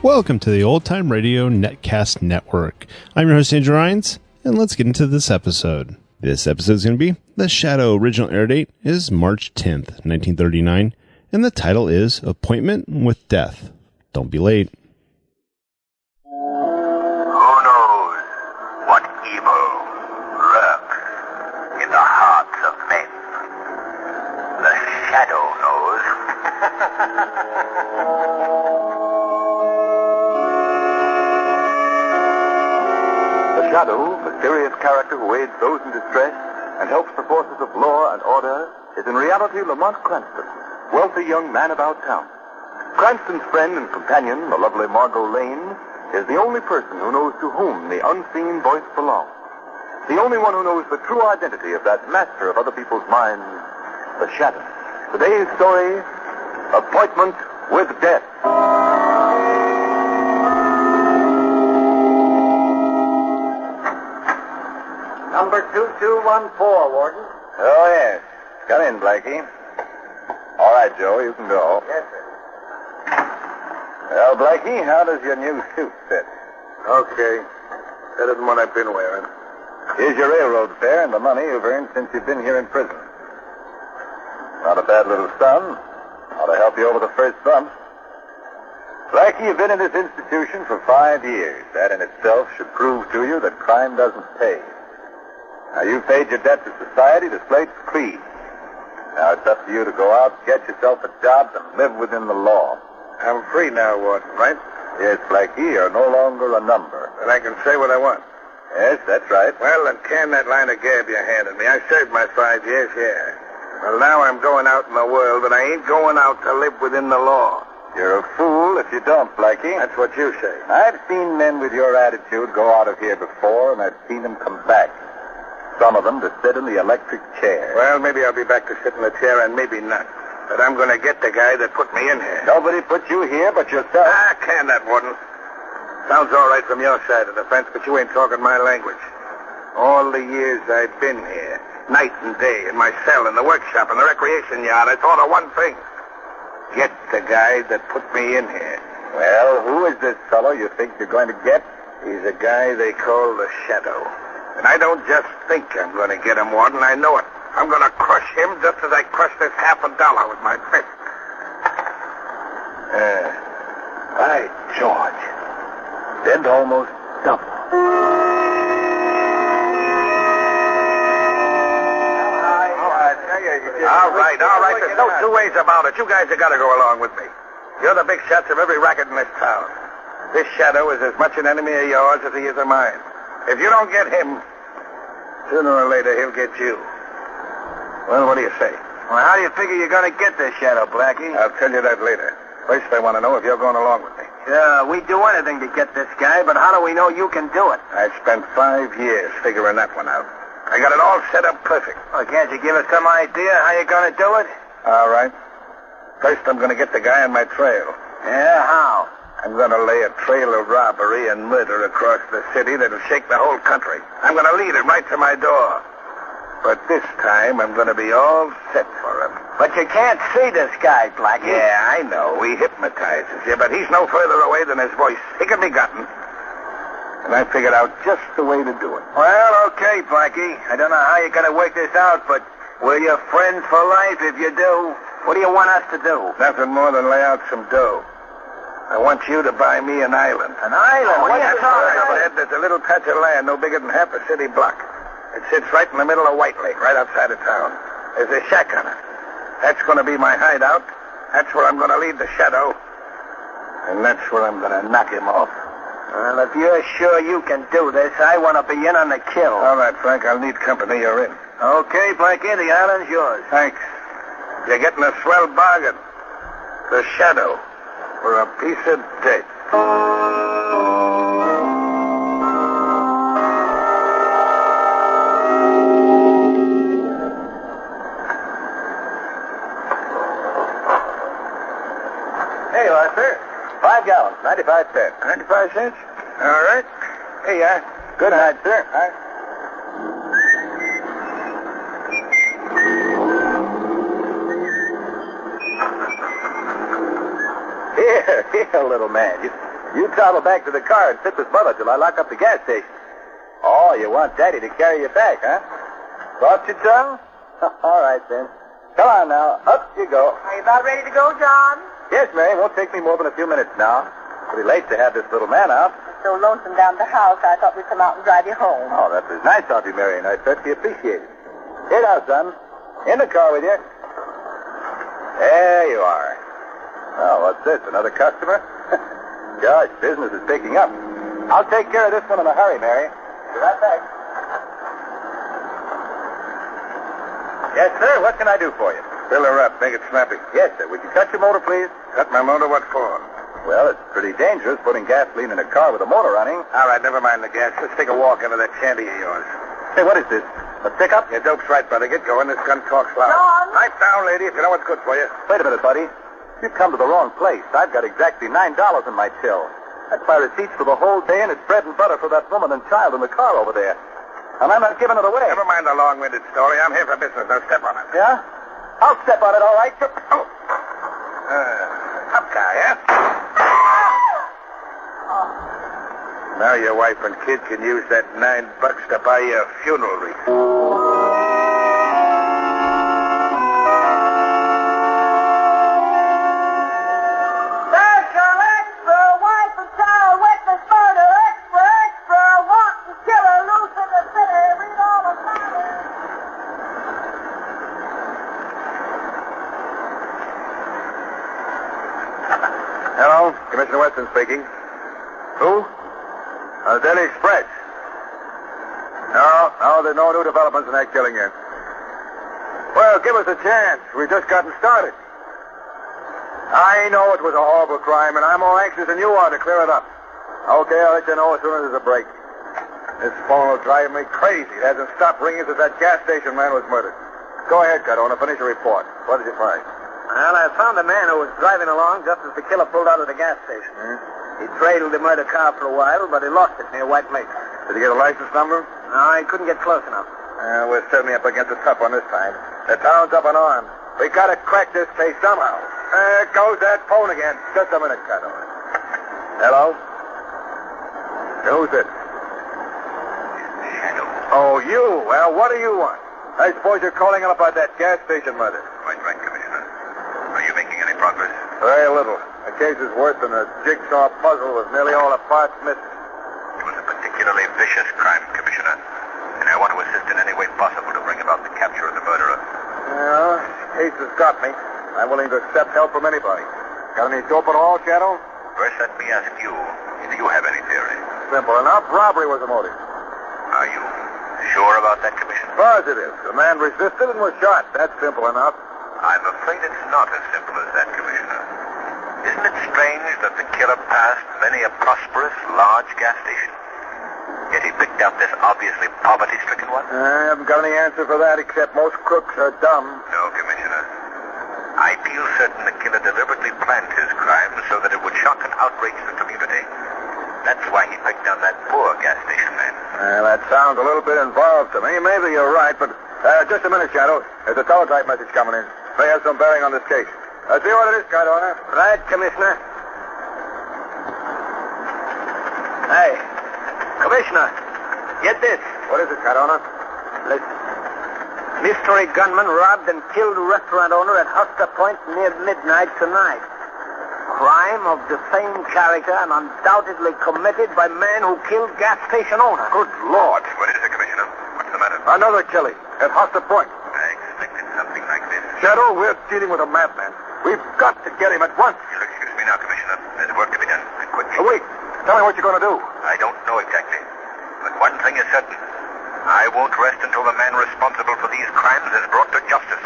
Welcome to the Old Time Radio Netcast Network. I'm your host, Andrew Rhynes, and let's get into this episode. This episode is going to be The Shadow. Original air date is March 10th, 1939, and the title is Appointment with Death. Don't be late. Who knows what evil lurks in the hearts of men? The Shadow knows. The Shadow, mysterious character who aids those in distress and helps the forces of law and order, is in reality Lamont Cranston, wealthy young man about town. Cranston's friend and companion, the lovely Margot Lane, is the only person who knows to whom the unseen voice belongs. The only one who knows the true identity of that master of other people's minds, the Shadow. Today's story, Appointment with Death. Number 2214, Warden. Oh, yes. Come in, Blackie. All right, Joe, you can go. Yes, sir. Well, Blackie, how does your new suit fit? Okay. Better than what I've been wearing. Here's your railroad fare and the money you've earned since you've been here in prison. Not a bad little sum. Ought to help you over the first bump. Blackie, you've been in this institution for 5 years. That in itself should prove to you that crime doesn't pay. Now, you've paid your debt to society, the slate's clean. Now, it's up to you to go out, get yourself a job, and live within the law. I'm free now, Warden, right? Yes, Blackie, you're no longer a number. And I can say what I want. Yes, that's right. Well, then can that line of gab you handed me. I served my 5 years, yeah. Well, now I'm going out in the world, but I ain't going out to live within the law. You're a fool if you don't, Blackie. That's what you say. I've seen men with your attitude go out of here before, and I've seen them come back. Some of them to sit in the electric chair. Well, maybe I'll be back to sit in the chair, and maybe not. But I'm going to get the guy that put me in here. Nobody put you here but yourself. Can that, Warden? Sounds all right from your side of the fence, but you ain't talking my language. All the years I've been here, night and day, in my cell, in the workshop, in the recreation yard, I thought of one thing. Get the guy that put me in here. Well, who is this fellow you think you're going to get? He's a guy they call the Shadow. And I don't just think I'm going to get him, Warden. I know it. I'm going to crush him just as I crushed this $50 with my fist. By George. Did almost double. All right. There's no two ways about it. You guys have got to go along with me. You're the big shots of every racket in this town. This Shadow is as much an enemy of yours as he is of mine. If you don't get him, sooner or later he'll get you. Well, what do you say? Well, how do you figure you're going to get this Shadow, Blackie? I'll tell you that later. First, I want to know if you're going along with me. Yeah, we'd do anything to get this guy, but how do we know you can do it? I spent 5 years figuring that one out. I got it all set up perfect. Well, can't you give us some idea how you're going to do it? All right. First, I'm going to get the guy on my trail. Yeah, how? I'm going to lay a trail of robbery and murder across the city that'll shake the whole country. I'm going to lead him right to my door. But this time, I'm going to be all set for him. But you can't see this guy, Blackie. Yeah, I know. He hypnotizes you, but he's no further away than his voice. He can be gotten. And I figured out just the way to do it. Well, okay, Blackie. I don't know how you're going to work this out, but we're your friends for life if you do. What do you want us to do? Nothing more than lay out some dough. I want you to buy me an island. An island? What are you talking about? There's a little patch of land no bigger than half a city block. It sits right in the middle of White Lake, right outside of town. There's a shack on it. That's going to be my hideout. That's where I'm going to lead the Shadow. And that's where I'm going to knock him off. Well, if you're sure you can do this, I want to be in on the kill. All right, Frank, I'll need company. You're in. Okay, Blackie, the island's yours. Thanks. You're getting a swell bargain. The Shadow for a piece of dirt. Here you are, sir. 5 gallons, 95 cents. 95 cents? All right. Here you are. Good night, sir. All right. Here, little man. You travel back to the car and sit with Mother till I lock up the gas station. Oh, you want Daddy to carry you back, huh? Thought you, John? All right, then. Come on now. Up you go. Are you about ready to go, John? Yes, Mary. Won't take me more than a few minutes now. Pretty late to have this little man out. It's so lonesome down at the house, I thought we'd come out and drive you home. Oh, that was nice of you, Mary, and I certainly appreciate it. Here now, son. In the car with you. There you are. Oh, what's this? Another customer? Gosh, business is picking up. I'll take care of this one in a hurry, Mary. Be right back. Yes, sir. What can I do for you? Fill her up. Make it snappy. Yes, sir. Would you cut your motor, please? Cut my motor. What for? Well, it's pretty dangerous putting gasoline in a car with a motor running. All right, never mind the gas. Let's take a walk into that shanty of yours. Hey, what is this? A pickup? Your dope's right, brother. Get going. This gun talks loud. John! Pipe down, lady, if you know what's good for you. Wait a minute, buddy. You've come to the wrong place. I've got exactly $9 in my till. That's my receipts for the whole day, and it's bread and butter for that woman and child in the car over there. And I'm not giving it away. Never mind the long-winded story. I'm here for business. Now step on it. Yeah? I'll step on it, all right. Oh. Tough guy, huh? Now your wife and kid can use that $9 to buy you a funeral wreath. Special extra, wife and child, witness murder, extra, extra, wanton killer, loose in the city, read all about it. Hello, Commissioner Weston speaking. Who? Daily Express. No, there's no new developments in that killing yet. Well, give us a chance. We've just gotten started. I know it was a horrible crime, and I'm more anxious than you are to clear it up. Okay, I'll let you know as soon as there's a break. This phone will drive me crazy. It hasn't stopped ringing since that gas station man was murdered. Go ahead, Cardona. Finish your report. What did you find? Well, I found a man who was driving along just as the killer pulled out of the gas station. He trailed the murder car for a while, but he lost it near White Lake. Did you get a license number? No, he couldn't get close enough. We're certainly up against the tough one this time. The town's up and armed. We gotta crack this case somehow. There goes that phone again. Just a minute, Cardona. Hello? Who's it? Shadow. Oh, you. Well, what do you want? I suppose you're calling up about that gas station murder. Quite right, Commissioner. Are you making any progress? Very little. The case is worse than a jigsaw puzzle with nearly all the parts missing. It was a particularly vicious crime, Commissioner, and I want to assist in any way possible to bring about the capture of the murderer. Well, the case has got me. I'm willing to accept help from anybody. Got any dope at all, Shadow? First, let me ask you if you have any theory. Simple enough. Robbery was the motive. Are you sure about that, Commissioner? Positive. The man resisted and was shot. That's simple enough. I'm afraid it's not as simple as that, Commissioner. Isn't it strange that the killer passed many a prosperous, large gas station? Yet he picked out this obviously poverty-stricken one? I haven't got any answer for that, except most crooks are dumb. No, Commissioner. I feel certain the killer deliberately planned his crime so that it would shock and outrage the community. That's why he picked on that poor gas station man. That sounds a little bit involved to me. Maybe you're right, but just a minute, Shadow. There's a teletype message coming in. May have some bearing on this case. See what it is, Cardona. Right, Commissioner. Hey, Commissioner, get this. What is it, Cardona? Listen. Mystery gunman robbed and killed restaurant owner at Huster Point near midnight tonight. Crime of the same character and undoubtedly committed by man who killed gas station owner. Good Lord. What is it, Commissioner? What's the matter? Another killing at Huster Point. I expected something like this. Shadow, we're dealing with a madman. We've got to get him at once. You'll excuse me now, Commissioner. There's work to be done, and quickly. Wait. Tell me what you're going to do. I don't know exactly. But one thing is certain. I won't rest until the man responsible for these crimes is brought to justice.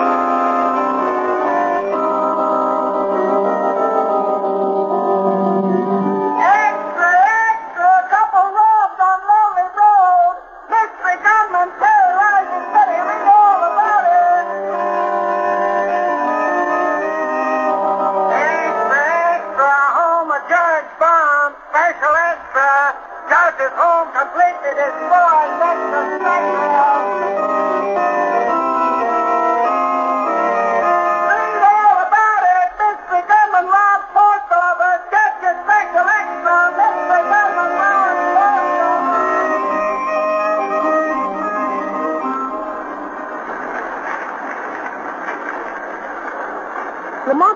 Extra, extra, couple robbed on Lonely Road. Mystery gunman terrorizing city, read all about it. Extra, extra, home of George Bond. Special extra, George's home completely destroyed. Extra, extra. Read all about it. Mystery gunman robbed post office. Get your special extra.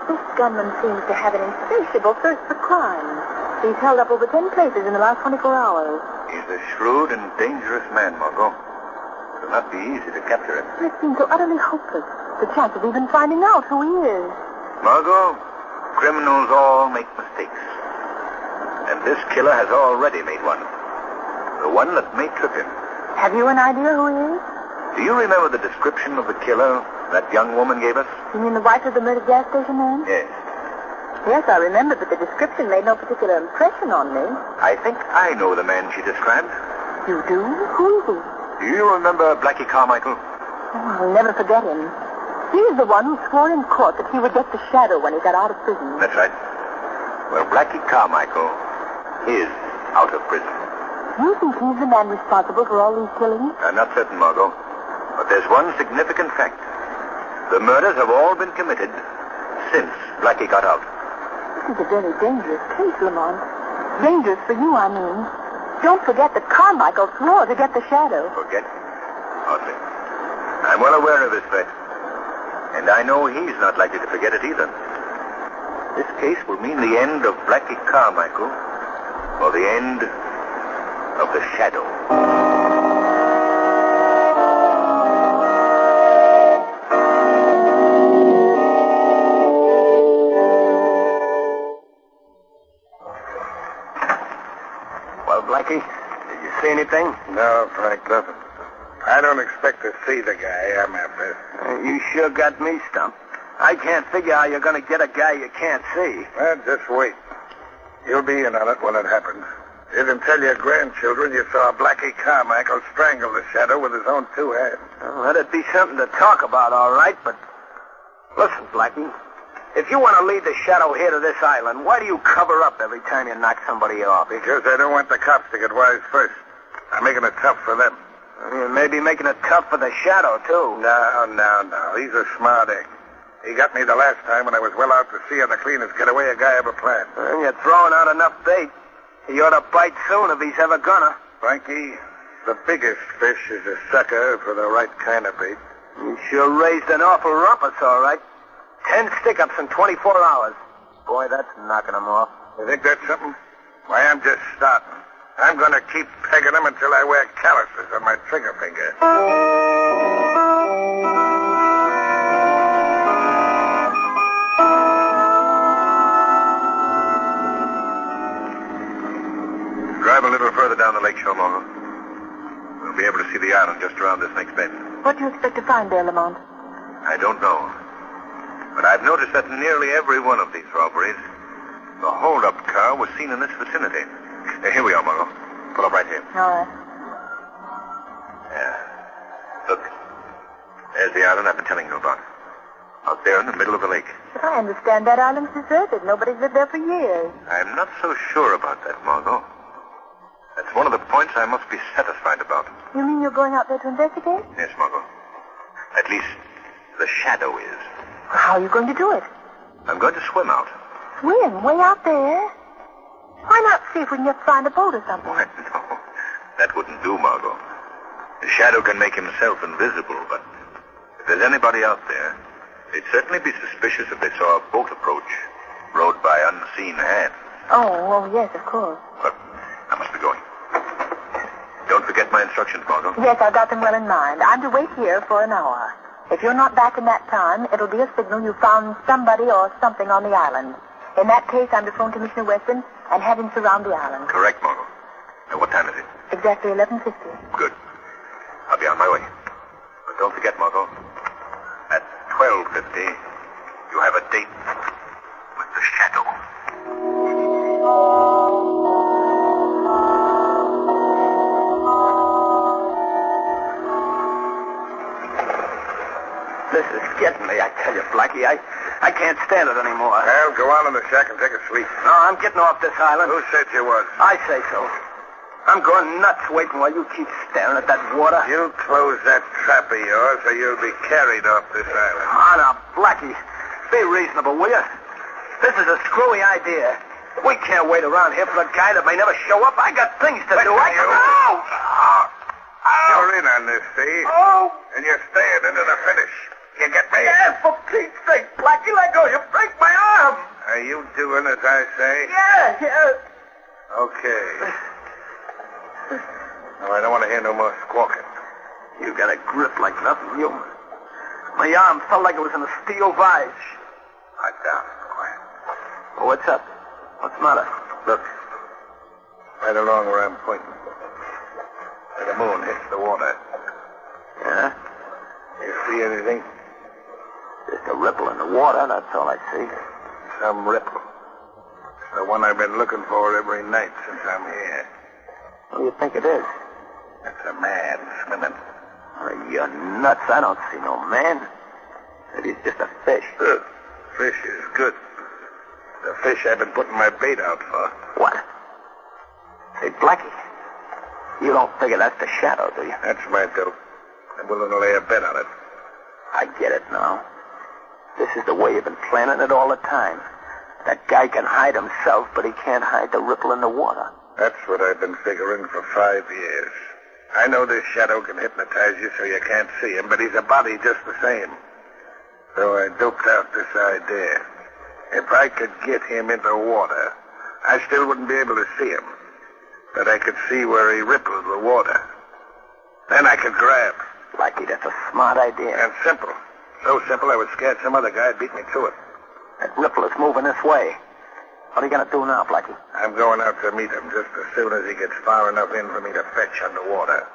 This gunman seems to have an insatiable thirst for crime. He's held up over 10 places in the last 24 hours. He's a shrewd and dangerous man, Margot. It'll not be easy to capture him. It seems so utterly hopeless. The chance of even finding out who he is. Margot, criminals all make mistakes. And this killer has already made one. The one that may trip him. Have you an idea who he is? Do you remember the description of the killer that young woman gave us? You mean the wife of the murdered gas station man? Yes. Yes, I remember, but the description made no particular impression on me. I think I know the man she described. You do? Who is he? Do you remember Blackie Carmichael? Oh, I'll never forget him. He is the one who swore in court that he would get the shadow when he got out of prison. That's right. Well, Blackie Carmichael is out of prison. You think he's the man responsible for all these killings? I'm not certain, Margot. But there's one significant fact. The murders have all been committed since Blackie got out. This is a very dangerous case, Lamont. Dangerous for you, I mean. Don't forget that Carmichael swore to get the shadow. Forget? Hardly. I'm well aware of his threat. And I know he's not likely to forget it either. This case will mean the end of Blackie Carmichael, or the end of the shadow. Well, Blackie, did you see anything? No, Frank, nothing. I don't expect to see the guy I'm after. You sure got me stumped. I can't figure how you're going to get a guy you can't see. Well, just wait. You'll be in on it when it happens. You can tell your grandchildren you saw Blackie Carmichael strangle the shadow with his own two hands. Well, that'd be something to talk about, all right, but... Listen, Blackie, if you want to lead the shadow here to this island, why do you cover up every time you knock somebody off? Because I don't want the cops to get wise first. I'm making it tough for them. You may be making it tough for the shadow, too. No. He's a smart egg. He got me the last time when I was well out to sea on the cleanest getaway a guy ever planned. And you're throwing out enough bait. He ought to bite soon if he's ever gonna. Frankie, the biggest fish is a sucker for the right kind of bait. You sure raised an awful rumpus, all right. 10 stick-ups in 24 hours. Boy, that's knocking him off. You think that's something? Why, I'm just starting. I'm going to keep pegging them until I wear calluses on my trigger finger. Drive a little further down the lake shore, Margot. We'll be able to see the island just around this next bend. What do you expect to find there, Lamont? I don't know. But I've noticed that in nearly every one of these robberies, the hold-up car was seen in this vicinity. Here we are, Margot. Pull up right here. All right. Yeah. Look. There's the island I've been telling you about. Out there in the middle of the lake. But I understand that island's deserted. Nobody's lived there for years. I'm not so sure about that, Margot. That's one of the points I must be satisfied about. You mean you're going out there to investigate? Yes, Margot. At least, the shadow is. How are you going to do it? I'm going to swim out. Swim? Way out there? Why not see if we can just find a boat or something? Why, no. That wouldn't do, Margot. The shadow can make himself invisible, but if there's anybody out there, they'd certainly be suspicious if they saw a boat approach, rowed by unseen hands. Oh, yes, of course. But I must be going. Don't forget my instructions, Margot. Yes, I've got them well in mind. I'm to wait here for an hour. If you're not back in that time, it'll be a signal you found somebody or something on the island. In that case, I'm to phone Commissioner Weston and have him surround the island. Correct, Margot. Now, what time is it? Exactly 11:50. Good. I'll be on my way. But don't forget, Margot, at 12:50, you have a date with the shadow. This is getting me, I tell you, Blackie. I can't stand it anymore. Well, go on in the shack and take a sleep. No, I'm getting off this island. Who said you was? I say so. I'm going nuts waiting while you keep staring at that water. You close that trap of yours or you'll be carried off this island. Oh, now, Blackie, be reasonable, will you? This is a screwy idea. We can't wait around here for a guy that may never show up. I got things to do. You're in on this, see? Oh! And you're staying into the finish. you get me? Yeah, for Pete's sake, Blackie, let go. You break my arm. Are you doing as I say? Yeah. Okay. No, I don't want to hear no more squawking. You got a grip like nothing human. My arm felt like it was in a steel vise. Lie down. Quiet. Oh, what's up? What's the matter? Look. Right along where I'm pointing. Where the moon hits the water. Yeah? You see anything? Just a ripple in the water, that's all I see. Some ripple. The one I've been looking for every night since I'm here. What do you think it is? It's a man swimming. Are you nuts? I don't see no man. Maybe it's just a fish. Fish is good. The fish I've been putting my bait out for. What? Say, Blackie, you don't figure that's the shadow, do you? That's my dope. I'm willing to lay a bet on it. I get it now. This is the way you've been planning it all the time. That guy can hide himself, but he can't hide the ripple in the water. That's what I've been figuring for 5 years. I know this shadow can hypnotize you so you can't see him, but he's a body just the same. So I doped out this idea. If I could get him into water, I still wouldn't be able to see him. But I could see where he rippled the water. Then I could grab. Blackie, that's a smart idea. And simple. So simple I would scare some other guy and beat me to it. That ripple is moving this way. What are you going to do now, Blackie? I'm going out to meet him just as soon as he gets far enough in for me to fetch underwater.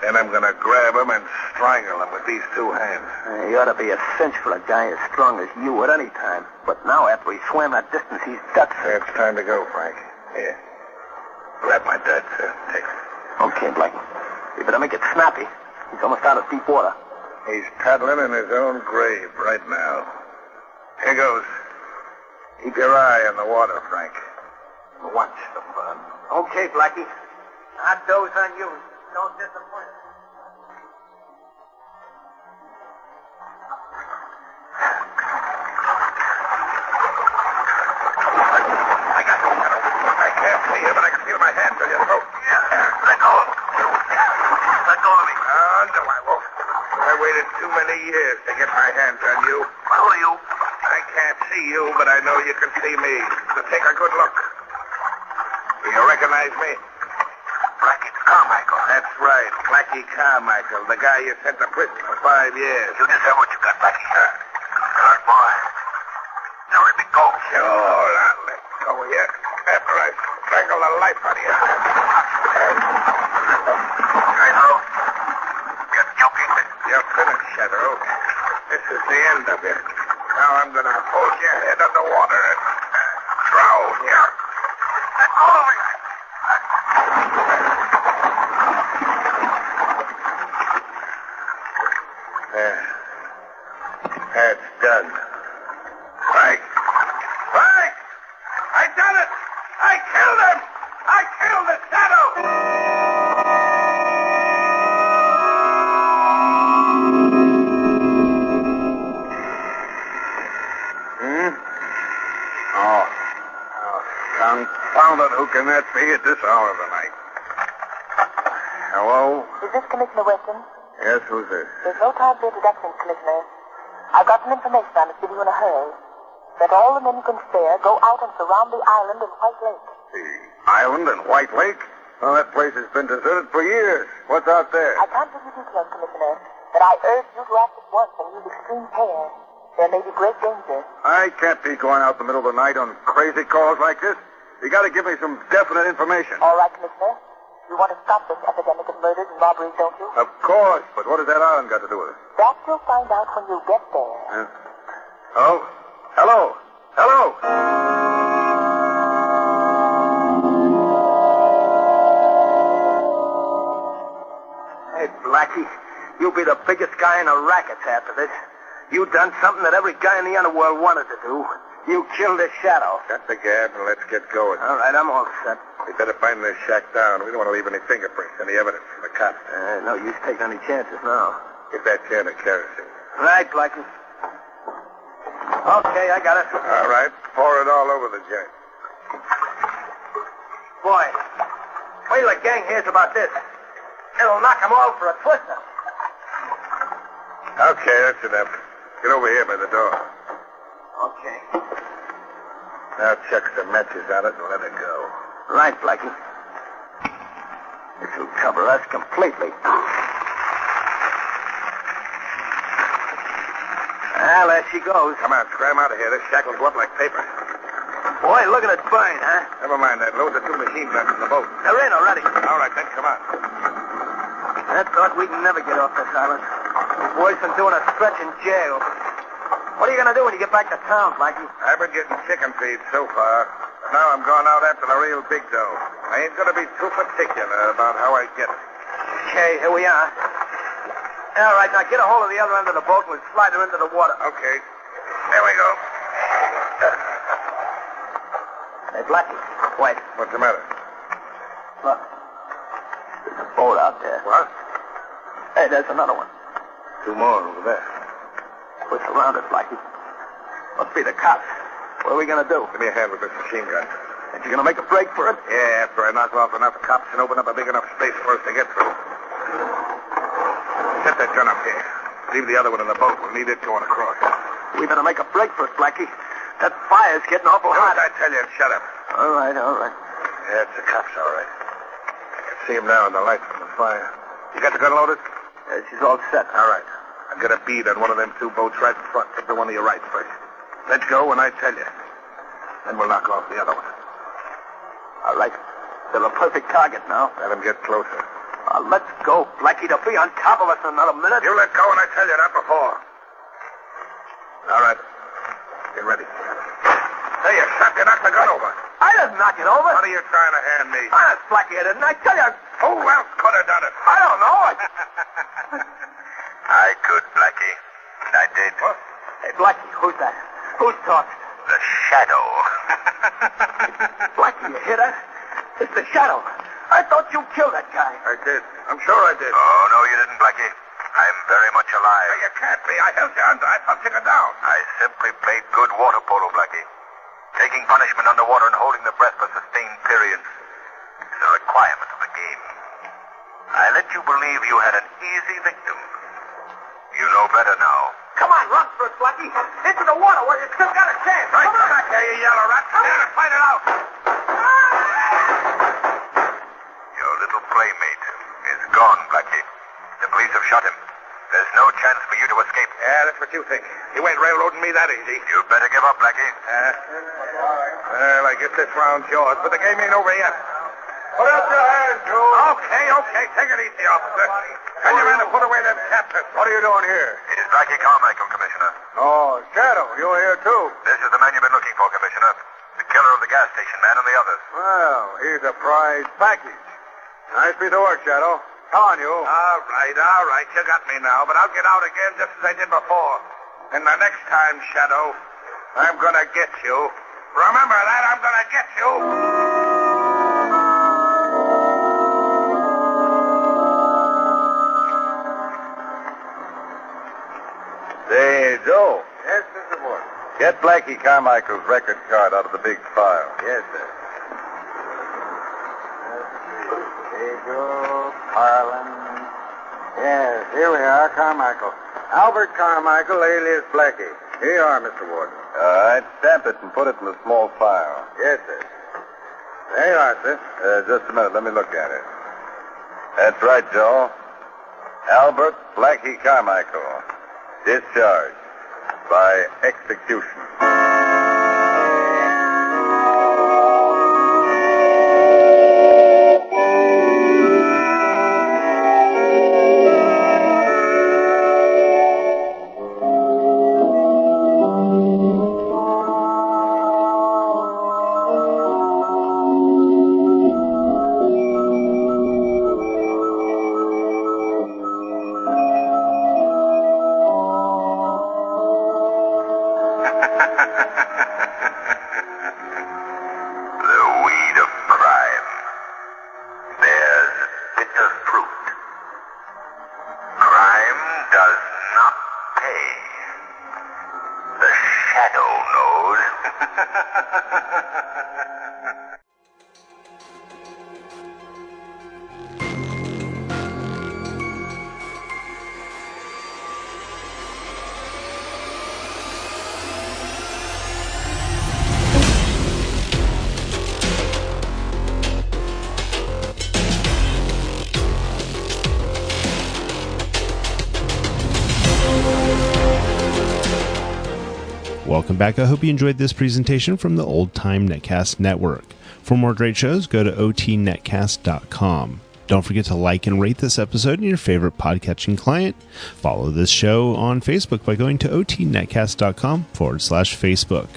Then I'm going to grab him and strangle him with these two hands. You ought to be a cinch for a guy as strong as you at any time. But now, after he swam that distance, he's ducks. It's time to go, Frank. Here. Grab my dad, sir. Take it. Okay, Blackie. You better make it snappy. He's almost out of deep water. He's paddling in his own grave right now. Here goes. Keep your eye on the water, Frank. Watch the fun. Okay, Blackie. I'll doze on you. Don't disappoint. I got you, Shadow. I can't see you, but I can feel my hands on your throat. Yeah. Let go. Let go of me. No, I won't. I waited too many years to get my hands on you. Who are you? I can't see you, but I know you can see me. So take a good look. Do you recognize me? Blackie Carmichael. That's right. Blackie Carmichael, the guy you sent to prison for 5 years. You deserve what you got, Blackie. Good boy. Now let me go. Sure, I'll let go of you after I strangle the life out of you. Shadow, you're joking me. You're finished, Shadow. This is the end of you. Now I'm going to hold your head underwater and drown you. Let go of me. There. That's done. Frank! Frank! I done it! I killed him! I killed the shadow! Confound it, who can that be at this hour of the night? Hello? Is this Commissioner Weston? Yes, who's this? There's no time for introductions, Commissioner. I've got some information I must give you in a hurry. Let all the men you can spare go out and surround the island in White Lake. The island in White Lake? Well, that place has been deserted for years. What's out there? I can't give you details, Commissioner, but I urge you to act at once and use extreme care. There may be great danger. I can't be going out in the middle of the night on crazy calls like this. You got to give me some definite information. All right, Commissioner. You want to stop this epidemic of murders and robberies, don't you? Of course, but what has that island got to do with it? That you'll find out when you get there. Oh? Hello? Hello? Hey, Blackie, you'll be the biggest guy in the rackets after this. You done something that every guy in the underworld wanted to do. You killed the shadow. Cut the gab and let's get going. All right, I'm all set. We better find this shack down. We don't want to leave any fingerprints, any evidence for the cops. No use taking any chances now. Get that can of kerosene. Right, Blackie. Okay, I got it. All right. Pour it all over the joint. Boy, wait till the gang hears about this. It'll knock them all for a twister. Okay, that's enough. Get over here by the door. Okay. Now chuck some matches on it and let it go. Right, Blackie. This will cover us completely. Well, there she goes. Come on, scram out of here. This shack will go up like paper. Boy, look at it burn, huh? Never mind that. Load the two machine guns in the boat. They're in already. All right, then come on. I thought we'd never get off this island. These boys been doing a stretch in jail. What are you going to do when you get back to town, Blackie? I've been getting chicken feed so far. But now I'm going out after the real big dough. I ain't going to be too particular about how I get it. Okay, here we are. All right, now get a hold of the other end of the boat and we'll slide her into the water. Okay. There we go. Hey, Blackie, wait. What's the matter? Look. There's a boat out there. What? Hey, there's another one. Two more over there. We're surrounded, Blackie. Must be the cops. What are we going to do? Give me a hand with this machine gun. Ain't you going to make a break for it? Yeah, after I knock off enough cops and open up a big enough space for us to get through. Set that gun up here. Leave the other one in the boat. We'll need it going across. We better make a break for it, Blackie. That fire's getting awful hot. I tell you, shut up. All right. Yeah, it's the cops, all right. I can see them now in the light from the fire. You got the gun loaded? Yeah, she's all set. All right. I'll get a bead on one of them two boats right in front. Take the one to your right first. Let's go when I tell you. Then we'll knock off the other one. All right. They're a perfect target now. Let them get closer. Let's go, Blackie. They'll be on top of us in another minute. You let go when I tell you, not before. All right. Get ready. Hey, you shot. You knocked the gun over. I didn't knock it over. What are you trying to hand me? Honest, Blackie, I didn't. I tell you. Who else could have done it? I don't know. I could, Blackie. And I did. What? Hey, Blackie, who's that? Who's talking? The Shadow. Blackie, you hear that? It's the Shadow. I thought you killed that guy. I did. I'm sure I did. Oh, no, you didn't, Blackie. I'm very much alive. You can't be. I held you under. I pumped you down. I simply played good water polo, Blackie. Taking punishment underwater and holding the breath for sustained periods is a requirement of the game. I let you believe you had an easy victim. You know better now. Come on, run for it, Blackie. Into the water where you still got a chance. Right Come on. back here, you yellow rat. Come here and fight it out. Your little playmate is gone, Blackie. The police have shot him. There's no chance for you to escape. Yeah, that's what you think. You ain't railroading me that easy. You better give up, Blackie. Well, I guess this round's yours, but the game ain't over yet. Put up your hands, Joe. Okay. Take it easy, officer. Tell your men to put away them captives. What are you doing here? It is Blackie Carmichael, Commissioner. Oh, Shadow, you're here, too. This is the man you've been looking for, Commissioner. The killer of the gas station man and the others. Well, he's a prize package. Nice piece of work, Shadow. Come on, you. All right. You got me now, but I'll get out again just as I did before. And the next time, Shadow, I'm gonna get you. Remember that, I'm gonna get you. Say, Joe. Yes, Mr. Ward. Get Blackie Carmichael's record card out of the big file. Yes, sir. Diego, Carlin. Yes, here we are, Carmichael. Albert Carmichael, alias Blackie. Here you are, Mr. Warden. All right, stamp it and put it in a small file. Yes, sir. There you are, sir. Just a minute, let me look at it. That's right, Joe. Albert Blackie Carmichael. Discharged by execution. Welcome back. I hope you enjoyed this presentation from the Old Time Netcast Network. For more great shows, go to otnetcast.com. Don't forget to like and rate this episode in your favorite podcatching client. Follow this show on Facebook by going to otnetcast.com/Facebook.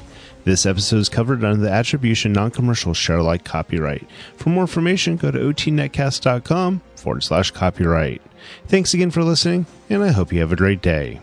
This episode is covered under the Attribution Non-Commercial Share-alike copyright. For more information, go to otnetcast.com/copyright. Thanks again for listening, and I hope you have a great day.